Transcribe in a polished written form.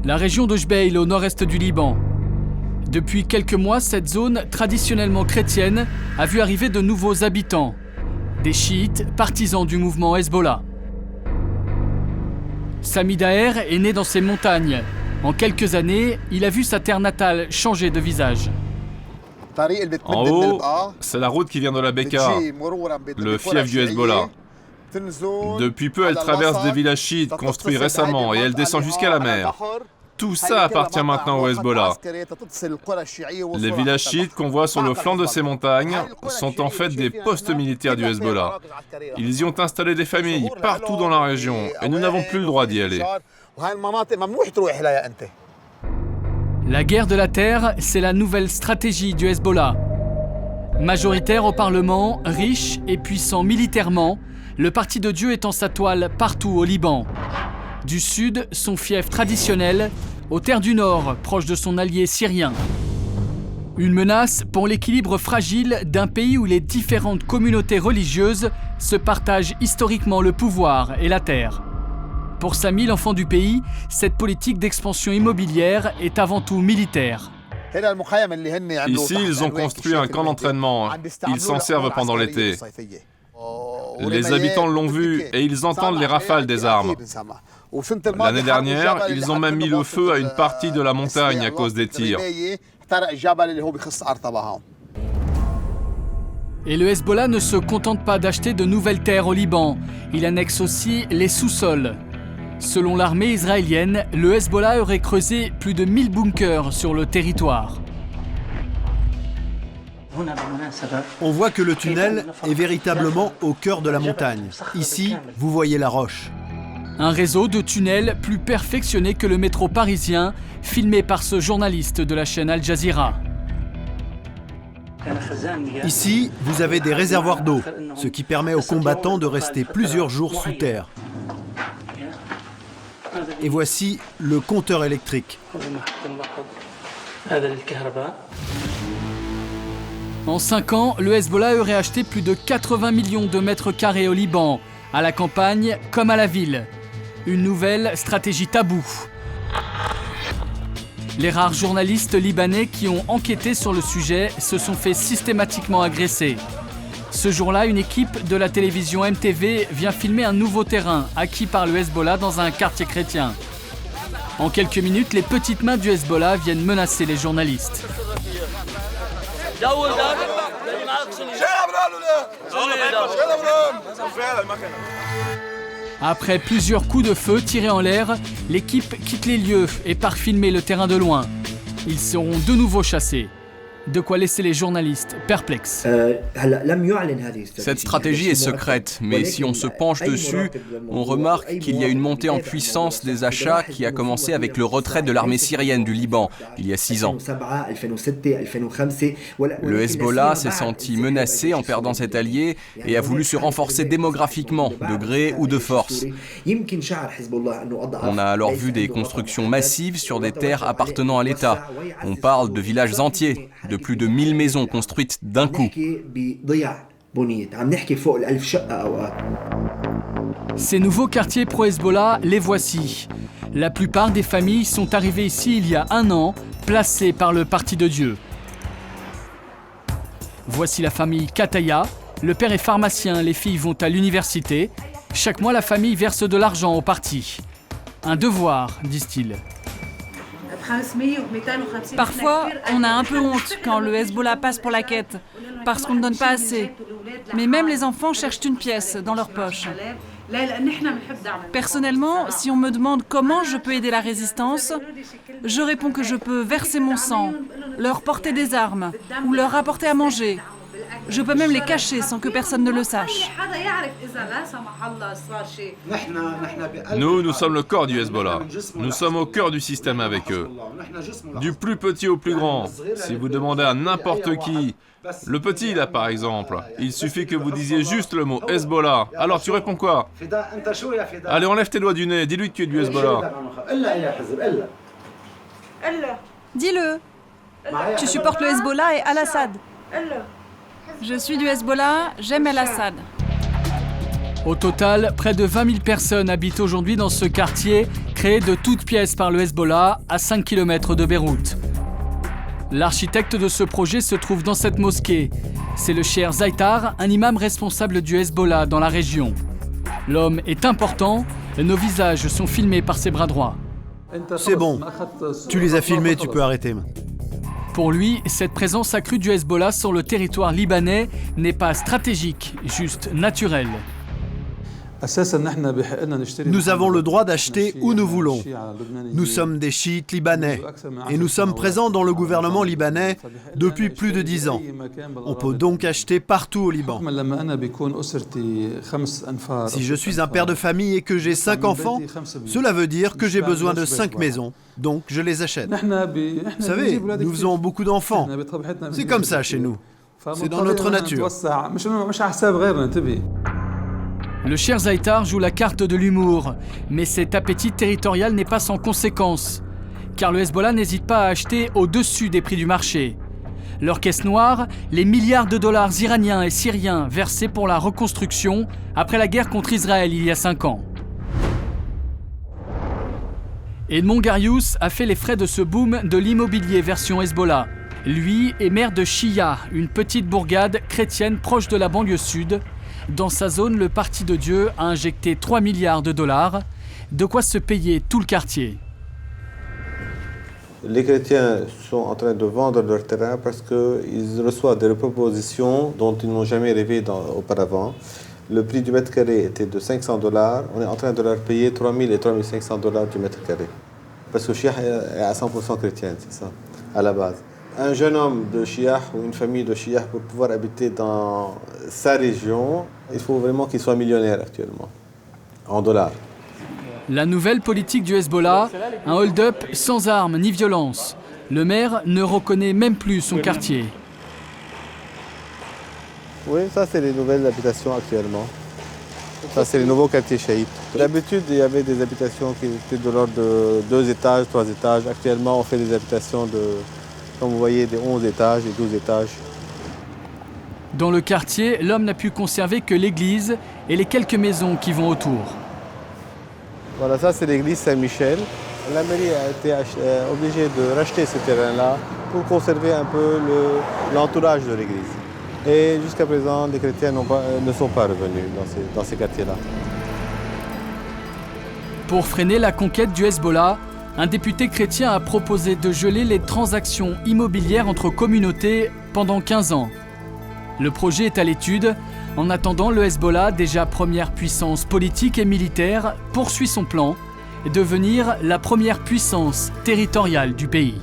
La région de Jbeil au nord-est du Liban. Depuis quelques mois, cette zone traditionnellement chrétienne a vu arriver de nouveaux habitants, des chiites partisans du mouvement Hezbollah. Sami Daher est né dans ces montagnes. En quelques années, il a vu sa terre natale changer de visage. En haut, c'est la route qui vient de la Bekaa, le fief du Hezbollah. Depuis peu, elle traverse des villages chiites construits récemment et elle descend jusqu'à la mer. Tout ça appartient maintenant au Hezbollah. Les villages chiites qu'on voit sur le flanc de ces montagnes sont en fait des postes militaires du Hezbollah. Ils y ont installé des familles partout dans la région et nous n'avons plus le droit d'y aller. La guerre de la terre, c'est la nouvelle stratégie du Hezbollah. Majoritaire au Parlement, riche et puissant militairement, le Parti de Dieu étend sa toile partout au Liban. Du sud, son fief traditionnel, aux terres du nord, proche de son allié syrien. Une menace pour l'équilibre fragile d'un pays où les différentes communautés religieuses se partagent historiquement le pouvoir et la terre. Pour Sami, l'enfant du pays, cette politique d'expansion immobilière est avant tout militaire. Ici, ils ont construit un camp d'entraînement. Ils s'en servent pendant l'été. Les habitants l'ont vu et ils entendent les rafales des armes. L'année dernière, ils ont même mis le feu à une partie de la montagne à cause des tirs. Et le Hezbollah ne se contente pas d'acheter de nouvelles terres au Liban. Il annexe aussi les sous-sols. Selon l'armée israélienne, le Hezbollah aurait creusé plus de 1000 bunkers sur le territoire. On voit que le tunnel est véritablement au cœur de la montagne. Ici, vous voyez la roche. Un réseau de tunnels plus perfectionné que le métro parisien, filmé par ce journaliste de la chaîne Al Jazeera. Ici, vous avez des réservoirs d'eau, ce qui permet aux combattants de rester plusieurs jours sous terre. Et voici le compteur électrique. En 5 ans, le Hezbollah aurait acheté plus de 80 millions de mètres carrés au Liban, à la campagne comme à la ville. Une nouvelle stratégie taboue. Les rares journalistes libanais qui ont enquêté sur le sujet se sont fait systématiquement agresser. Ce jour-là, une équipe de la télévision MTV vient filmer un nouveau terrain acquis par le Hezbollah dans un quartier chrétien. En quelques minutes, les petites mains du Hezbollah viennent menacer les journalistes. Après plusieurs coups de feu tirés en l'air, l'équipe quitte les lieux et part filmer le terrain de loin. Ils seront de nouveau chassés. De quoi laisser les journalistes perplexes. Cette stratégie est secrète, mais si on se penche dessus, on remarque qu'il y a une montée en puissance des achats qui a commencé avec le retrait de l'armée syrienne du Liban, il y a 6 ans. Le Hezbollah s'est senti menacé en perdant cet allié et a voulu se renforcer démographiquement, de gré ou de force. On a alors vu des constructions massives sur des terres appartenant à l'État. On parle de villages entiers, de plus de 1000 maisons construites d'un coup. Ces nouveaux quartiers pro-Hezbollah, les voici. La plupart des familles sont arrivées ici il y a 1 an, placées par le Parti de Dieu. Voici la famille Kataya. Le père est pharmacien, les filles vont à l'université. Chaque mois, la famille verse de l'argent au parti. Un devoir, disent-ils. Parfois, on a un peu honte quand le Hezbollah passe pour la quête, parce qu'on ne donne pas assez. Mais même les enfants cherchent une pièce dans leur poche. Personnellement, si on me demande comment je peux aider la résistance, je réponds que je peux verser mon sang, leur porter des armes ou leur apporter à manger. Je peux même les cacher sans que personne ne le sache. Nous sommes le corps du Hezbollah. Nous sommes au cœur du système avec eux. Du plus petit au plus grand. Si vous demandez à n'importe qui, le petit là par exemple, il suffit que vous disiez juste le mot Hezbollah. Alors tu réponds quoi? Allez, enlève tes doigts du nez, dis-lui que tu es du Hezbollah. Dis-le. Tu supportes le Hezbollah et Al-Assad. Je suis du Hezbollah, j'aime Al-Assad. Au total, près de 20 000 personnes habitent aujourd'hui dans ce quartier, créé créé de toutes pièces par le Hezbollah à 5 km de Beyrouth. L'architecte de ce projet se trouve dans cette mosquée. C'est le Cheikh Zaitar, un imam responsable du Hezbollah dans la région. L'homme est important, nos visages sont filmés par ses bras droits. C'est bon, tu les as filmés, tu peux arrêter. Pour lui, cette présence accrue du Hezbollah sur le territoire libanais n'est pas stratégique, juste naturelle. Nous avons le droit d'acheter où nous voulons. Nous sommes des chiites libanais et nous sommes présents dans le gouvernement libanais depuis plus de 10 ans. On peut donc acheter partout au Liban. Si je suis un père de famille et que j'ai 5 enfants, cela veut dire que j'ai besoin de 5 maisons, donc je les achète. Vous savez, nous faisons beaucoup d'enfants. C'est comme ça chez nous. C'est dans notre nature. Le Cheikh Zaitar joue la carte de l'humour, mais cet appétit territorial n'est pas sans conséquences, car le Hezbollah n'hésite pas à acheter au-dessus des prix du marché. Leur caisse noire, les milliards de dollars iraniens et syriens versés pour la reconstruction après la guerre contre Israël il y a 5 ans. Edmond Garious a fait les frais de ce boom de l'immobilier version Hezbollah. Lui est maire de Chia, une petite bourgade chrétienne proche de la banlieue sud. Dans sa zone, le Parti de Dieu a injecté 3 milliards de dollars, de quoi se payer tout le quartier. Les chrétiens sont en train de vendre leur terrain parce qu'ils reçoivent des propositions dont ils n'ont jamais rêvé auparavant. Le prix du mètre carré était de 500 $. On est en train de leur payer 3 000 et 3 500 $ du mètre carré. Parce que Chia est à 100% chrétienne, c'est ça, à la base. Un jeune homme de Chia ou une famille de Chia pour pouvoir habiter dans sa région, il faut vraiment qu'il soit millionnaire actuellement, en dollars. La nouvelle politique du Hezbollah, un hold-up sans armes ni violence. Le maire ne reconnaît même plus son quartier. Oui, ça c'est les nouvelles habitations actuellement. Ça c'est les nouveaux quartiers chiites. D'habitude, il y avait des habitations qui étaient de l'ordre de 2 étages, 3 étages. Actuellement, on fait des habitations de, comme vous voyez, des 11 étages et 12 étages. Dans le quartier, l'homme n'a pu conserver que l'église et les quelques maisons qui vont autour. Voilà, ça c'est l'église Saint-Michel. La mairie a été obligée de racheter ce terrain-là pour conserver un peu l'entourage de l'église. Et jusqu'à présent, les chrétiens ne sont pas revenus dans ces quartiers-là. Pour freiner la conquête du Hezbollah, un député chrétien a proposé de geler les transactions immobilières entre communautés pendant 15 ans. Le projet est à l'étude. En attendant, le Hezbollah, déjà première puissance politique et militaire, poursuit son plan, devenir la première puissance territoriale du pays.